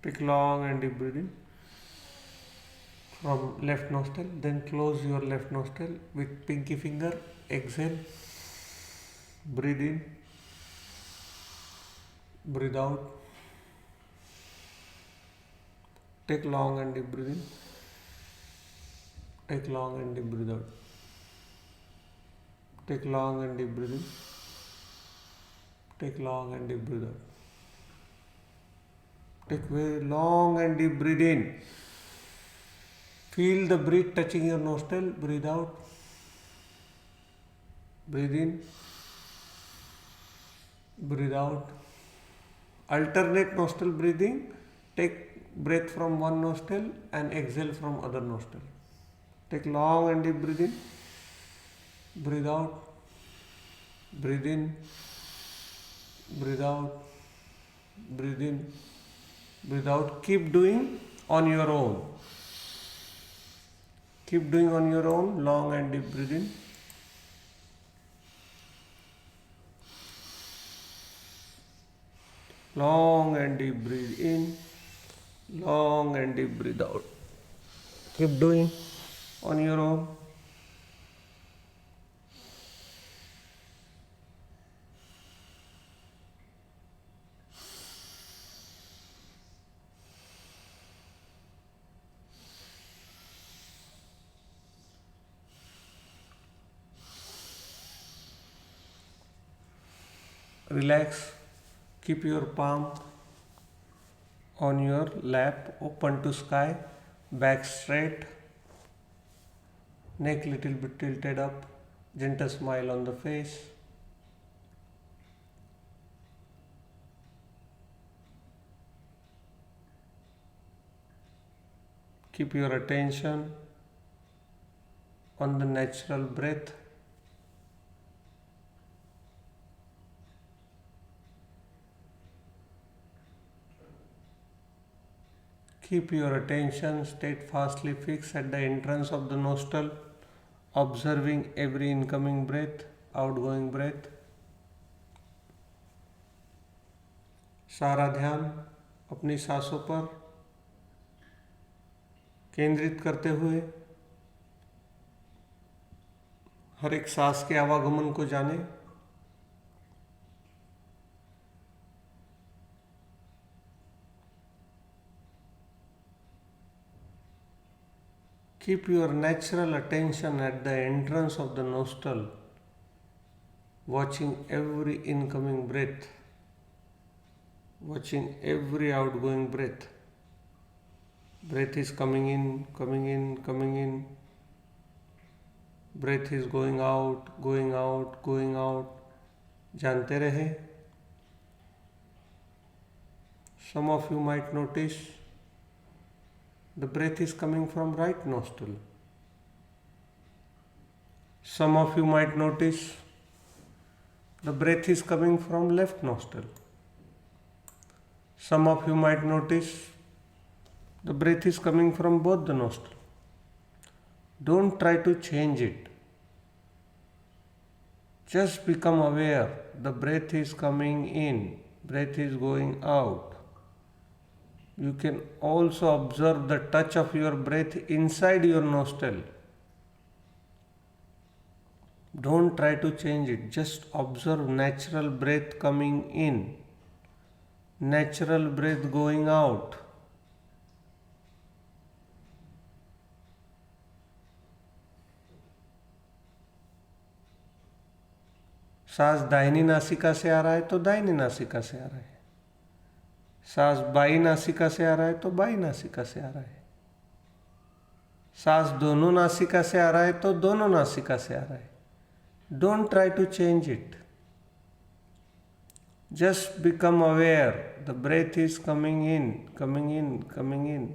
Take long and deep breathing from left nostril, then close your left nostril with pinky finger. Exhale, breathe in, breathe out. Take long and deep breathing. Take long and deep breathe out. Take long and deep breathing. Take long and deep breath out. Take very long and deep breath in. Feel the breath touching your nostril. Breathe out. Breathe in. Breathe out. Alternate nostril breathing. Take breath from one nostril and exhale from other nostril. Take long and deep breath in. Breathe out. Breathe in. Breathe out, breathe in, breathe out. Keep doing on your own. Keep doing on your own. Long and deep breathe in. Long and deep breathe in. Long and deep breathe out. Keep doing on your own. Relax. Keep your palm on your lap, open to sky, back straight, neck little bit tilted up, gentle smile on the face. Keep your attention on the natural breath. Keep your attention steadfastly fixed at the entrance of the nostril, observing every incoming breath, outgoing breath. सारा ध्यान अपनी सांसों पर केंद्रित करते हुए हर एक सांस के आवागमन को जाने। Keep your natural attention at the entrance of the nostril, watching every incoming breath, watching every outgoing breath. Breath is coming in, coming in, coming in. Breath is going out, going out, going out. जानते रहे. Some of you might notice the breath is coming from right nostril. Some of you might notice the breath is coming from left nostril. Some of you might notice the breath is coming from both the nostrils. Don't try to change it. Just become aware. The breath is coming in, breath is going out. You can also observe the touch of your breath inside your nostril. Don't try to change it. Just observe natural breath coming in, natural breath going out. सांस दाहिनी नासिका से आ रहा है तो दाहिनी नासिका से आ रहा है. सांस बाई नासिका से आ रहा है तो बाई नासिका से आ रहा है, सांस दोनों नासिका से आ रहा है तो दोनों नासिका से आ रहा है. Don't try to change it. Just become aware. The breath is coming in, coming in, coming in.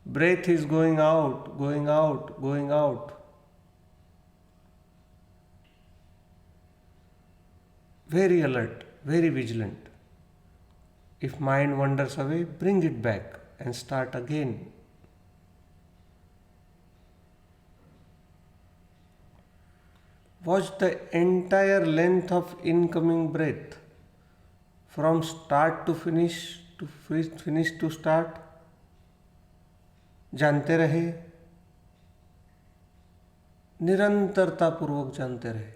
Breath is going out, going out, going out. Very alert, very vigilant. If mind wanders away, bring it back and start again. Watch the entire length of incoming breath from start to finish to start. जानते रहे, निरंतरता पूर्वक जानते रहे.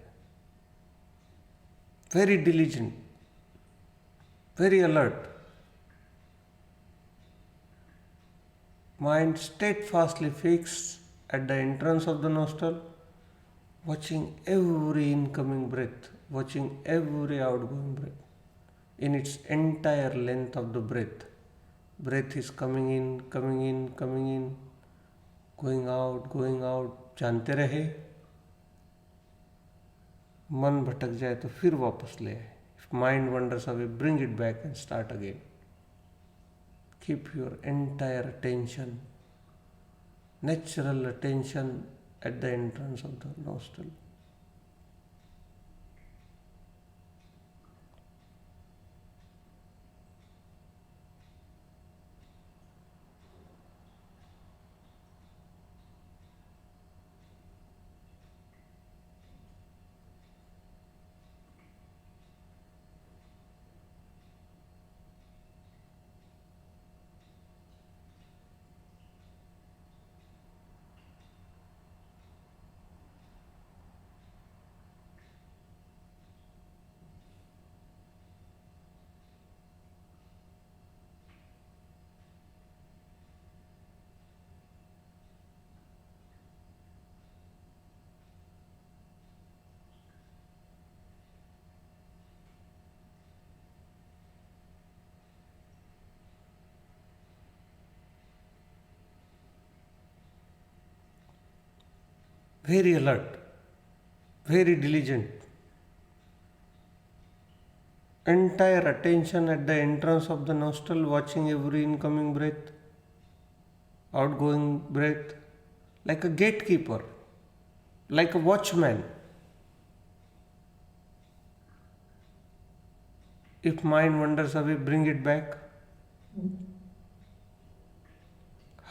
Very diligent, very alert. Mind steadfastly fixed at the entrance of the nostril, watching every incoming breath, watching every outgoing breath in its entire length of the breath. Breath is coming in, coming in, coming in, going out, going out. जानते रहे. मन भटक जाए तो फिर वापस ले आए. If mind wanders away, bring it back and start again. Keep your entire attention, natural attention, at the entrance of the nostril. Very alert, very diligent. Entire attention at the entrance of the nostril, watching every incoming breath, outgoing breath, like a gatekeeper, like a watchman. If mind wanders away, bring it back.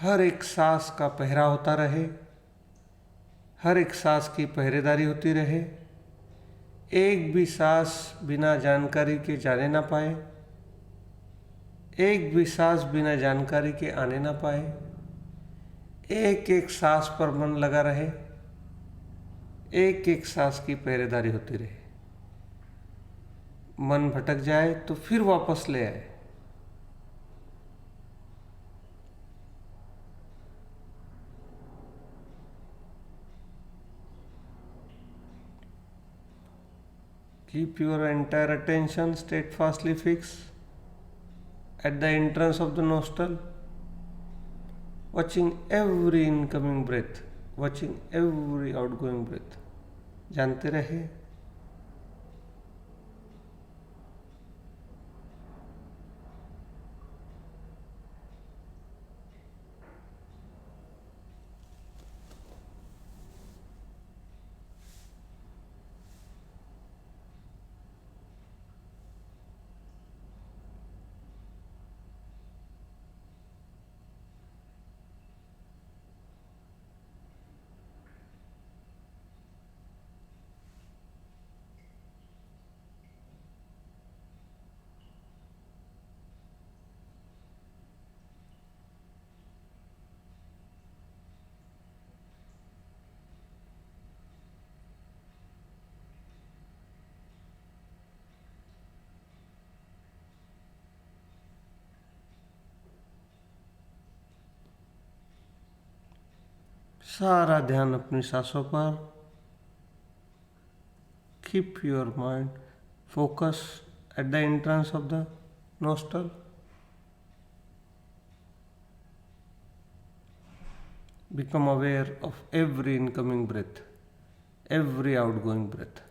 हर एक सांस का पहरा होता रहे, हर एक सांस की पहरेदारी होती रहे. एक भी सांस बिना जानकारी के जाने ना पाए, एक भी सांस बिना जानकारी के आने ना पाए. एक एक सांस पर मन लगा रहे, एक एक सांस की पहरेदारी होती रहे. मन भटक जाए तो फिर वापस ले आए. Keep your entire attention steadfastly fixed at the entrance of the nostril, watching every incoming breath, watching every outgoing breath. जानते रहे. सारा ध्यान अपनी सांसों पर. Keep your mind focused at the entrance of the nostril. Become aware of every incoming breath, every outgoing breath.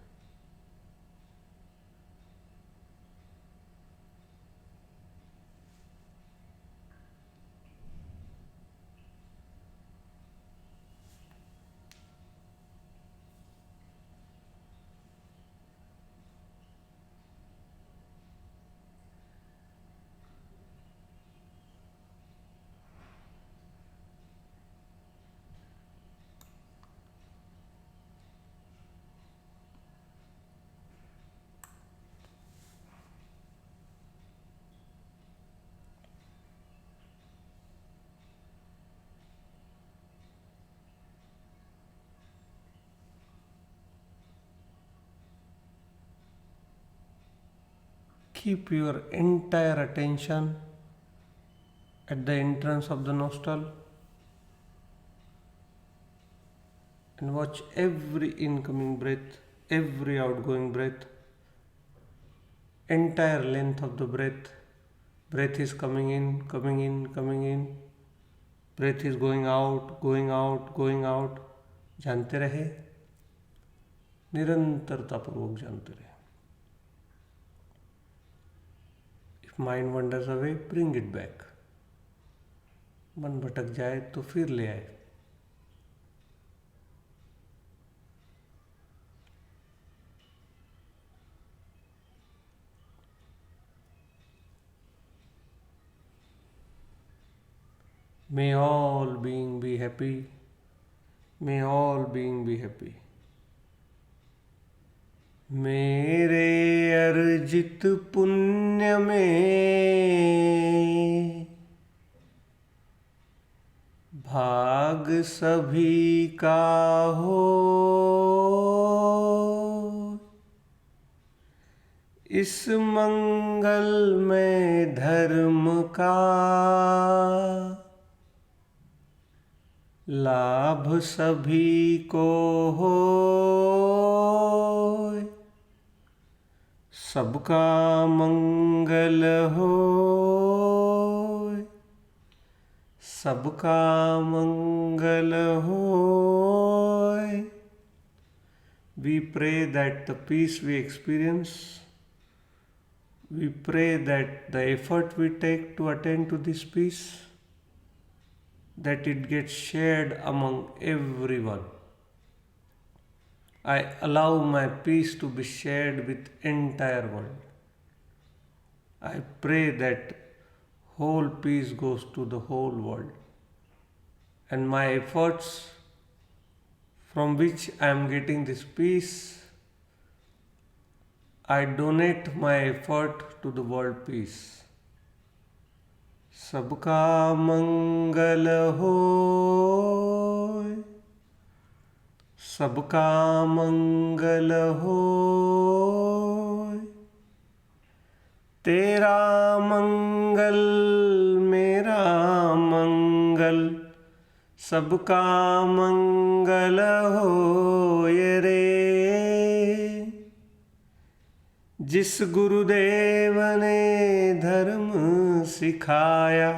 Keep your entire attention at the entrance of the nostril and watch every incoming breath, every outgoing breath, entire length of the breath. Breath is coming in, coming in, coming in. Breath is going out, going out, going out. जानते रहे, निरंतरतापूर्वक जानते रहे. If mind wanders away, bring it back. मन भटक जाए तो फिर ले आए. May all being be happy. May all being be happy. मेरे अर्जित पुण्य में भाग सभी का हो, इस मंगल में धर्म का लाभ सभी को हो, सबका मंगल हो, सबका मंगल हो. We pray that the peace we experience, we pray that the effort we take to attain to this peace, that it gets shared among everyone. I allow my peace to be shared with entire world. I pray that whole peace goes to the whole world. And my efforts from which I am getting this peace, I donate my effort to the world peace. सबका मंगल हो, सबका मंगल हो. तेरा मंगल मेरा मंगल, सबका मंगल हो ये रे. जिस गुरुदेव ने धर्म सिखाया,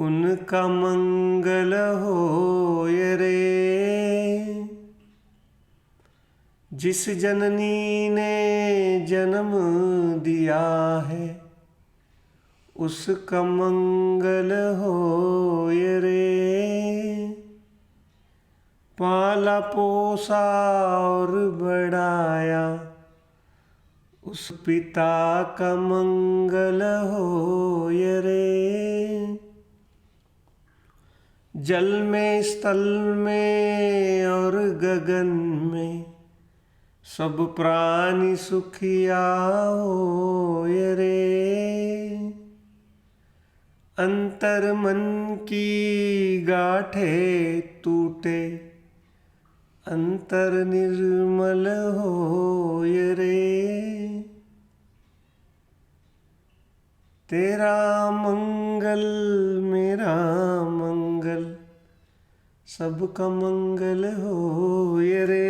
उनका मंगल हो ये रे. जिस जननी ने जन्म दिया है, उसका मंगल हो ये रे. पाला पोसा और बढ़ाया, उस पिता का मंगल हो ये रे. जल में स्थल में और गगन में सब प्राणी सुखिया हो ये रे. अंतर मन की गाठे टूटे, अंतर निर्मल हो ये रे. तेरा मंगल मेरा मंगल, सबका मंगल हो ये रे.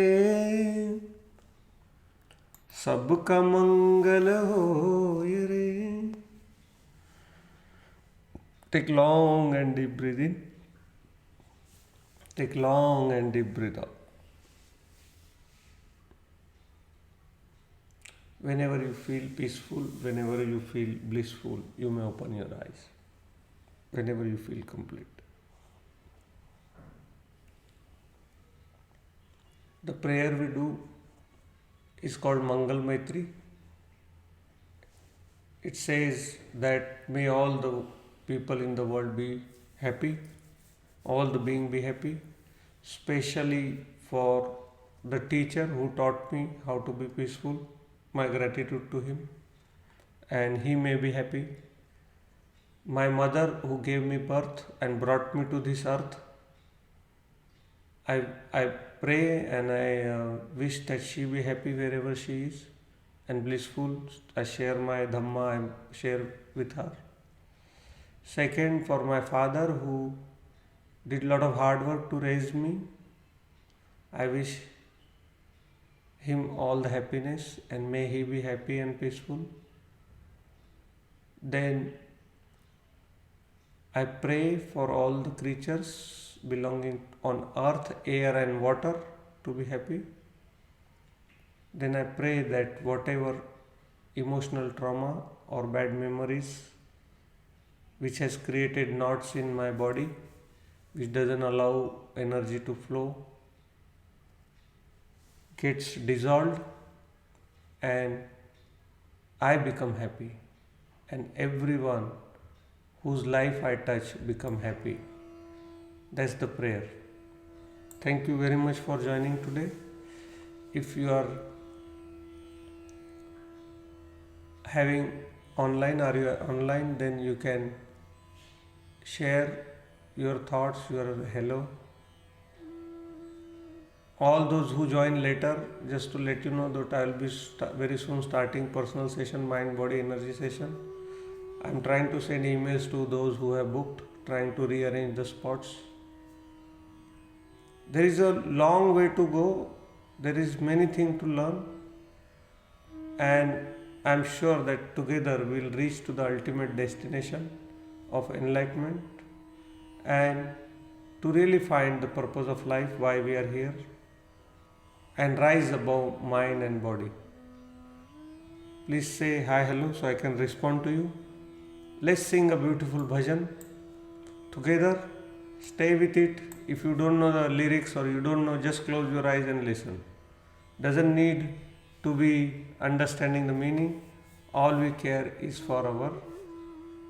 सबका मंगल हो ये रे. Take long and deep breath in. Take long and deep breath out. Whenever you feel peaceful, whenever you feel blissful, you may open your eyes. Whenever you feel complete. The prayer we do is called Mangal Maitri. It says that may all the people in the world be happy, all the beings be happy, especially for the teacher who taught me how to be peaceful, my gratitude to him, and he may be happy. My mother who gave me birth and brought me to this earth, I pray and I wish that she be happy wherever she is and blissful. I share my Dhamma, I share with her. Second, for my father who did a lot of hard work to raise me, I wish him all the happiness and may he be happy and peaceful. Then I pray for all the creatures belonging on earth, air and water to be happy. Then I pray that whatever emotional trauma or bad memories which has created knots in my body, which doesn't allow energy to flow, gets dissolved and I become happy and everyone whose life I touch become happy. That's the prayer. Thank you very much for joining today. If you are having online or you are online, then you can share your thoughts, your hello. All those who join later, just to let you know that I will be very soon starting personal session, mind, body, energy session. I am trying to send emails to those who have booked, trying to rearrange the spots. There is a long way to go. There is many things to learn. And I am sure that together we will reach to the ultimate destination of enlightenment and to really find the purpose of life, why we are here, and rise above mind and body. Please say hi, hello, so I can respond to you. Let's sing a beautiful bhajan together. Stay with it. If you don't know the lyrics or you don't know, just close your eyes and listen. Doesn't need to be understanding the meaning. All we care is for our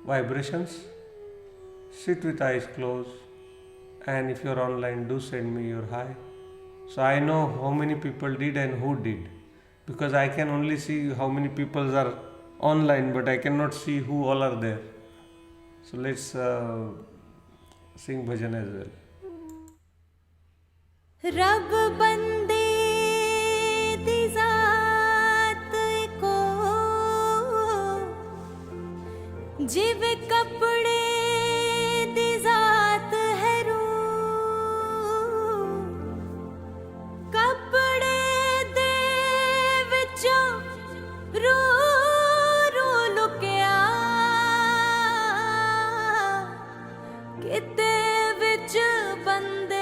vibrations. Sit with eyes closed, and if you are online, do send me your hi. So I know how many people did and who did, because I can only see how many people are online, but I cannot see who all are there. So let's sing bhajan as well. रब बंदे दी जात को जिवे कपड़े दी जात है रू कपड़े दे विचों रू रू लुकिया किते विच बंदे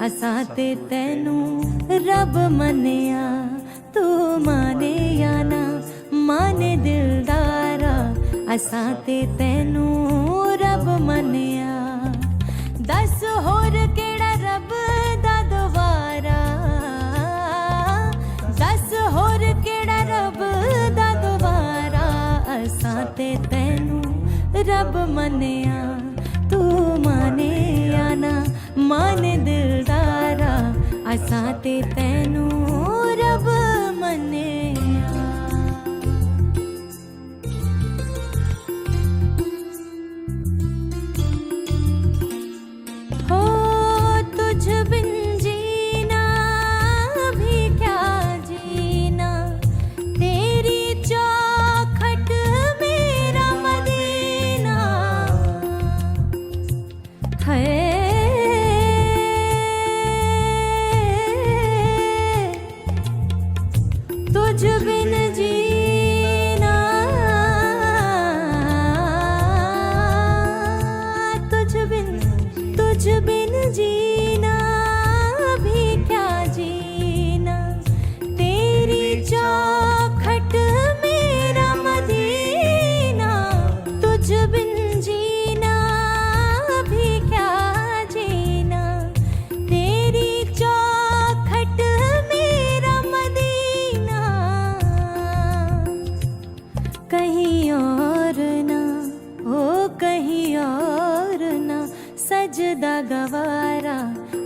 असां ते तैनू रब मन्निया तू माने या ना माने दिलदारा असां ते तैनू रब मन्निया दस होर केड़ा रब दा दुआरा दस होर केड़ा रब दा दुआरा असां ते तैनू रब मन्निया तू माने या ना माने दिलदारा असां ते तैनू रब मन्निया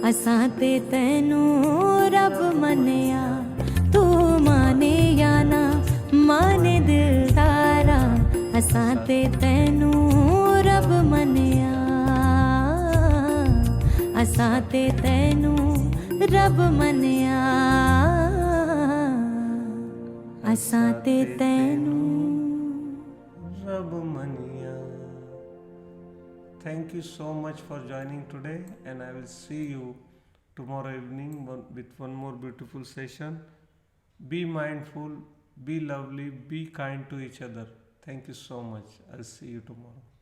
असां ते तैनू रब मन्निया तू माने या ना माने दिलदारा असां ते तैनू रब मन्निया असां ते तैनू रब मन्निया असां ते तैनू रब मनिया. Thank you so much for joining today, and I will see you tomorrow evening with one more beautiful session. Be mindful, be lovely, be kind to each other. Thank you so much. I'll see you tomorrow.